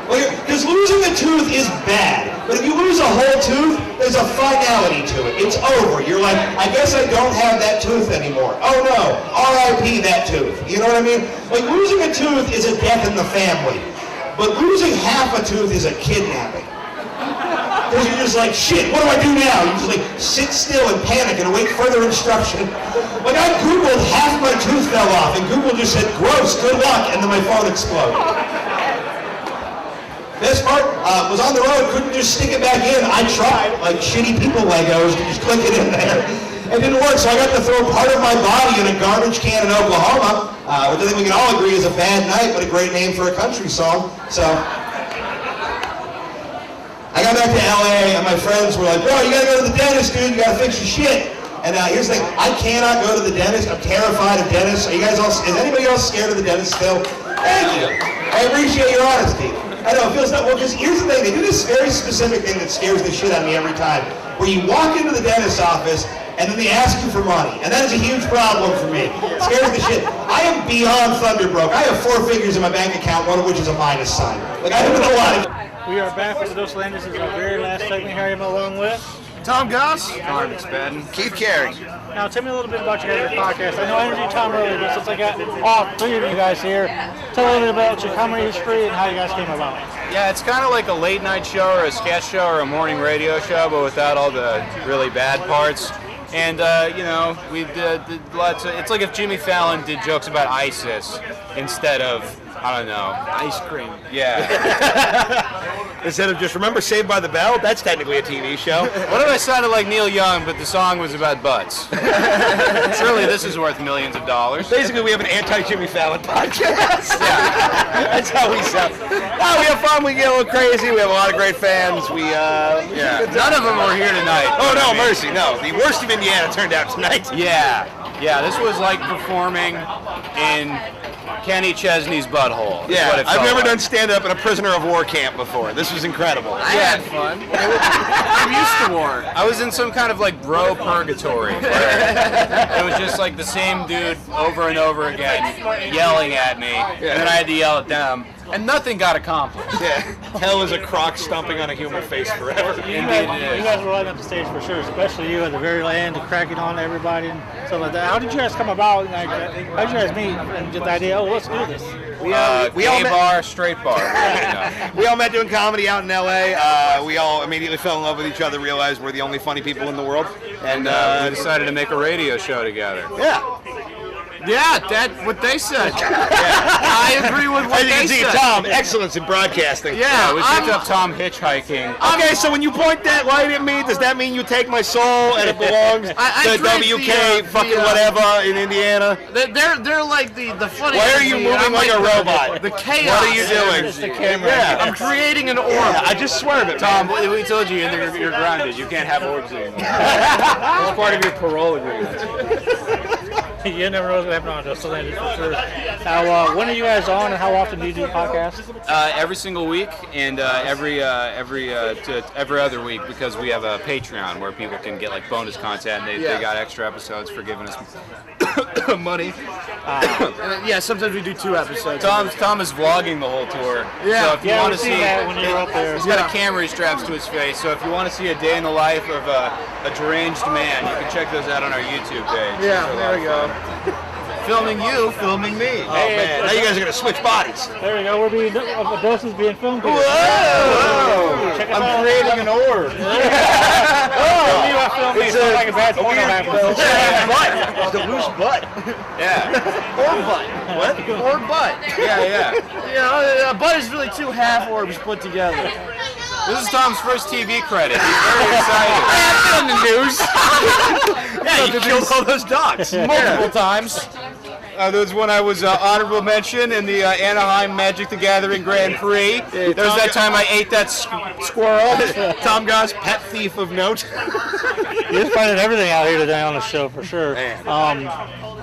Because losing a tooth is bad, but if you lose a whole tooth, there's a finality to it. It's over. You're like, I guess I don't have that tooth anymore. Oh no, R.I.P. that tooth. You know what I mean? Like, losing a tooth is a death in the family, but losing half a tooth is a kidnapping. Because you're just like, shit, what do I do now? You just like sit still and panic and await further instruction. Like, I Googled, half my tooth fell off, and Google just said, gross, good luck, and then my phone exploded. Best part was on the road, couldn't just stick it back in. I tried, like shitty people Legos, to just click it in there. It didn't work, so I got to throw part of my body in a garbage can in Oklahoma, which I think we can all agree is a bad night, but a great name for a country song. So I got back to LA, and my friends were like, bro, you gotta go to the dentist, dude, you gotta fix your shit. And here's the thing, I cannot go to the dentist. I'm terrified of dentists. Are you guys all, is anybody else scared of the dentist still? Thank you. I appreciate your honesty. I know, it feels not, well, because here's the thing, they do this very specific thing that scares the shit out of me every time, where you walk into the dentist's office, and then they ask you for money, and that is a huge problem for me. It scares the shit. I am beyond thunderbroke. I have 4 figures in my bank account, one of which is a minus sign. Like, I have a lot of... We are back with Dos Landis. This is our very last segment here. I'm along with Tom Goss, Tom McSpadden, Keith Carey. Now, tell me a little bit about your guys' podcast. I know I interviewed Tom earlier, but since I got all 3 of you guys here, tell a little bit about your comedy history and how you guys came about. Yeah, it's kind of like a late night show or a sketch show or a morning radio show, but without all the really bad parts. And, you know, we did lots of, it's like if Jimmy Fallon did jokes about ISIS instead of, I don't know. Ice cream. Yeah. Instead of just, remember Saved by the Bell? That's technically a TV show. What if I sounded like Neil Young, but the song was about butts? Surely this is worth millions of dollars. Basically, we have an anti-Jimmy Fallon podcast. Yeah. That's how we sound. No, we have fun, we get a little crazy, we have a lot of great fans. Yeah. None of them were here tonight. Oh, no, mercy, no. The worst of Indiana turned out tonight. Yeah. Yeah, this was like performing in Kenny Chesney's butthole. Yeah, I've never done stand-up in a prisoner of war camp before. This was incredible. I had fun. I'm used to war. I was in some kind of like bro purgatory where it was just like the same dude over and over again yelling at me, and then I had to yell at them, and nothing got accomplished. Yeah, hell is a croc stomping on a human face forever. You guys were lighting up the stage for sure, especially you at the very end, cracking on everybody and stuff like that. How did you guys come about? Like, how did you guys meet and get the idea, oh, let's do this? We all bar, straight bar. We all met doing comedy out in LA. We all immediately fell in love with each other, realized we're the only funny people in the world. And we decided to make a radio show together. Yeah. Yeah, that's what they said. I agree with what they said. Tom, excellence in broadcasting. Yeah, we picked up Tom hitchhiking. Okay, so when you point that light at me, does that mean you take my soul and it belongs to WK whatever in Indiana? They're like the funny. Why are you moving like a robot? The chaos. What are you doing? It's the camera. Yeah, I'm creating an orb. Yeah, I just swerve it, Tom, we told you you're grounded. You can't have orbs anymore. It's part of your parole agreement. You never know what's going to happen on Dos Landis for sure. Now, when are you guys on, and how often do you do podcasts? Every single week, and every other week, because we have a Patreon where people can get like bonus content. And they got extra episodes for giving us money. Yeah, sometimes we do 2 episodes. Tom is vlogging the whole tour. Yeah, so if you want to see that when you're up there. He's got a camera he straps to his face. So if you want to see a day in the life of a deranged man, you can check those out on our YouTube page. Yeah, there we go. Filming you, filming me. Oh man, now you guys are gonna switch bodies. There we go. We're being Dos is being filmed. Whoa! Check us I'm out. creating an orb. Oh, you are filming. It's like a bad porno happens. Butt. The loose butt. Yeah. Or butt. What? Or butt. Yeah. You know, a butt is really 2 half orbs put together. This is Tom's first TV credit. He's very excited. I have been in the news. Yeah, you killed all those dogs. Multiple times. There was when I was honorable mention in the Anaheim Magic the Gathering Grand Prix. There was that time I ate that squirrel. Tom Goss, pet thief of note. You're finding everything out here today on the show for sure.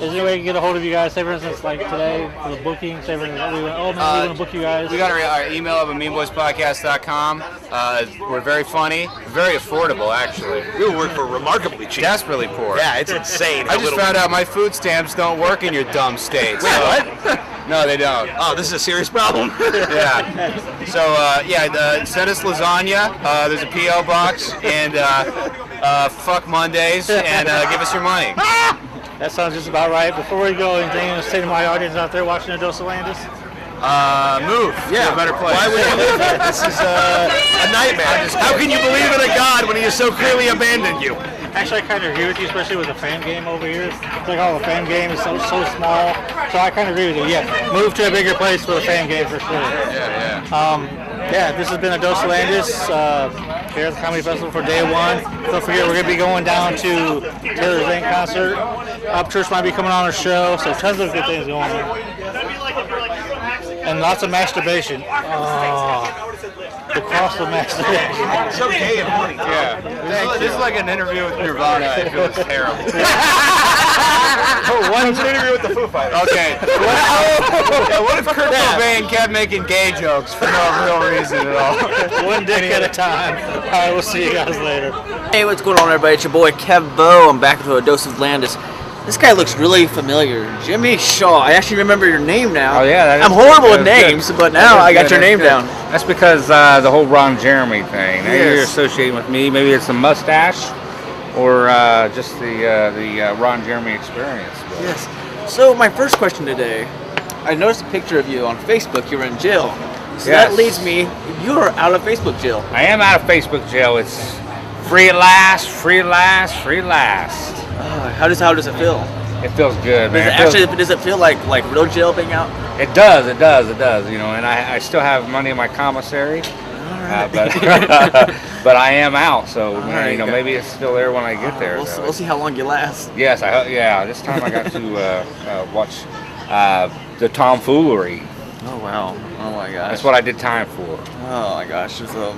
Is there a way to get a hold of you guys? Say, for instance, like today, for the booking, say, for instance, we want to book you guys. We got our email of meanboyspodcast.com. We're very funny, very affordable, actually. We work for remarkably cheap. Desperately poor. Yeah, it's insane. I just found out my food stamps don't work in your dumb state. Wait, what? No, they don't. Oh, this is a serious problem. Yeah. So, send us lasagna. There's a P.O. box. And fuck Mondays. And give us your money. That sounds just about right. Before we go, anything to say to my audience out there watching a Dose of Landis? Move to a better place. Why would you live here? This is a nightmare. How can you believe in a God when he has so clearly abandoned you? Actually, I kind of agree with you, especially with the fan game over here. It's like, the fan game is so small. So I kind of agree with you. Yeah, move to a bigger place for the fan game for sure. Yeah. This has been a Dose of Landis here at the Comedy Festival for day one. Don't forget, we're going to be going down to Taylor Zane concert. Upchurch might be coming on our show, so tons of good things going on. And lots of masturbation. The cost of masturbation. So gay and funny. Yeah. This is like an interview with Nirvana. I feel it's terrible. It's an interview with the Foo Fighters. Okay. What if Kurt Cobain kept making gay jokes for no real reason at all? One dick at a time. All right, we'll see you guys later. Hey, what's going on, everybody? It's your boy Kev Bo. I'm back with a Dose of Landis. This guy looks really familiar. Jimmy Shaw. I actually remember your name now. Oh, yeah. I'm horrible with names, but now I got your name down. That's because the whole Ron Jeremy thing. Now you're associating with me. Maybe it's the mustache or just the Ron Jeremy experience. But. Yes. So my first question today, I noticed a picture of you on Facebook. You're in jail. So that leads me, you're out of Facebook jail. I am out of Facebook jail. It's free at last, free at last, free at last. How does it feel? It feels good, man. Does it feel like real jail being out? It does. You know, and I still have money in my commissary, but I am out. So maybe it's still there when I get there. We'll see how long you last. Yes, this time I got to watch the tomfoolery. Oh wow! Oh my gosh! That's what I did time for. Oh my gosh! So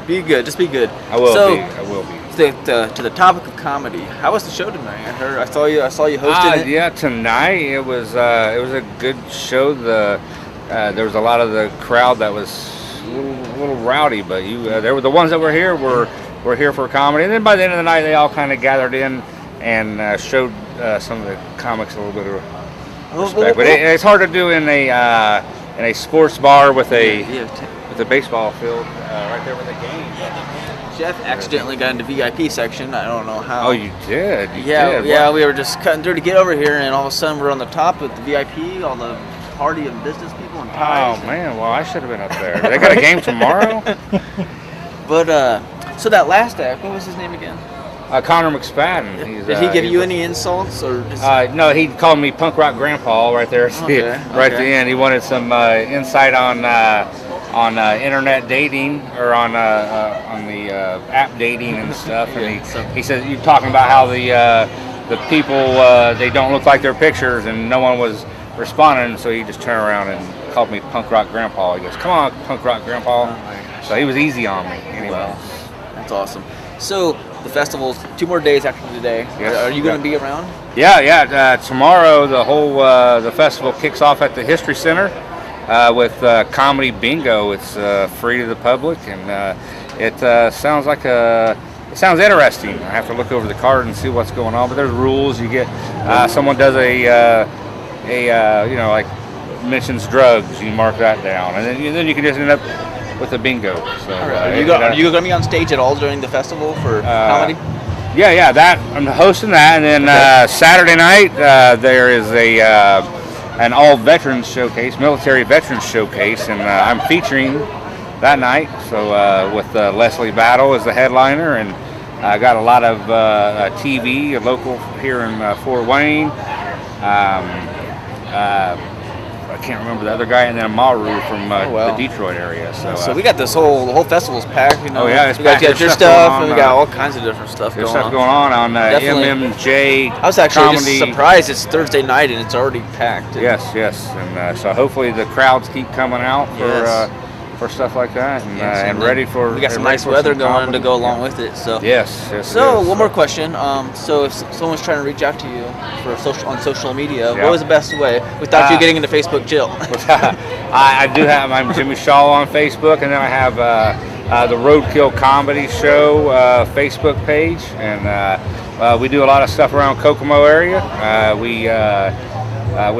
be good. Just be good. I will be. To the topic of comedy, how was the show tonight? I saw you hosting it. Yeah, tonight it was a good show. There was a lot of the crowd that was a little rowdy, but there were the ones that were here were here for comedy, and then by the end of the night they all kind of gathered in and showed some of the comics a little bit of respect. But it's hard to do in a sports bar with a baseball field right there with a game. Jeff accidentally got into VIP section. I don't know how. Oh, you did? Yeah, we were just cutting through to get over here, and all of a sudden we're on the top with the VIP, all the party and business people and ties. Oh, man. Well, I should have been up there. They got a game tomorrow? But, so that last act, what was his name again? Connor McSpadden. Did he give you any insults? Or no, he called me punk rock grandpa right there at the end. He wanted some insight on internet dating or on the app dating and stuff. And he said, you're talking about how the people, they don't look like their pictures, and no one was responding, so he just turned around and called me punk rock grandpa. He goes, come on, punk rock grandpa. So he was easy on me anyway. Wow. That's awesome. So the festival's 2 more days after today. Yes. Are you going to be around? Yeah. Tomorrow the festival kicks off at the History Center with comedy bingo. It's free to the public, and it sounds interesting. I have to look over the card and see what's going on, but there's rules. You get someone does like mentions drugs, you mark that down, and then you can just end up with a bingo. So are you going to be on stage at all during the festival for comedy? Yeah, that I'm hosting that, and then Saturday night there is an all veterans showcase, military veterans showcase, and I'm featuring that night. So with Leslie Battle as the headliner, and I got a lot of TV, local here in Fort Wayne. I can't remember the other guy, and then Maru from the Detroit area. So we got the whole festival's packed. You know. Oh yeah, it's we got your stuff, and we got all kinds of different stuff going on. There's stuff going on MMJ. I was actually just surprised. It's Thursday night and it's already packed. Yes, and so hopefully the crowds keep coming out for stuff like that, and, Yeah, so and then ready for. We got some ready nice for weather some going comedy. to go along with it. So Yes. So it is. one more question. So if someone's trying to reach out to you for on social media, Yeah. what was the best way without you getting into Facebook jail? I do have. I'm Jimmy Shaw on Facebook, and then I have the Roadkill Comedy Show Facebook page, and we do a lot of stuff around Kokomo area. We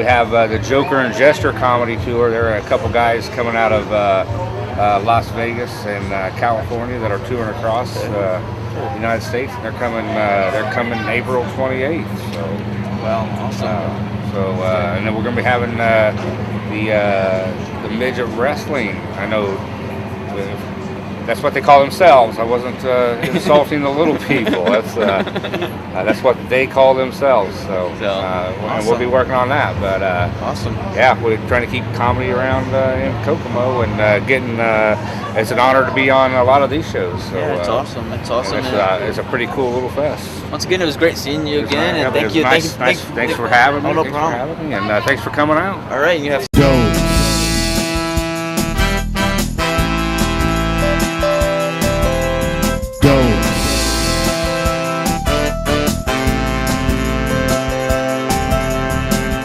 have the Joker and Jester comedy tour. There are a couple guys coming out of Las Vegas and California that are touring across the United States. They're coming April 28th. So, well, awesome. And then we're going to be having the midget wrestling. I know that's what they call themselves. I wasn't insulting the little people. That's what they call themselves. So and we'll be working on that. But awesome. Yeah, we're trying to keep comedy around in Kokomo and getting. It's an honor to be on a lot of these shows. So, yeah, it's awesome. It's awesome. It's a pretty cool little fest. Once again, it was great seeing you again, and thank you. Thanks for having me. No Thanks problem. for having me, and thanks for coming out. All right, you have.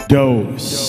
Dose.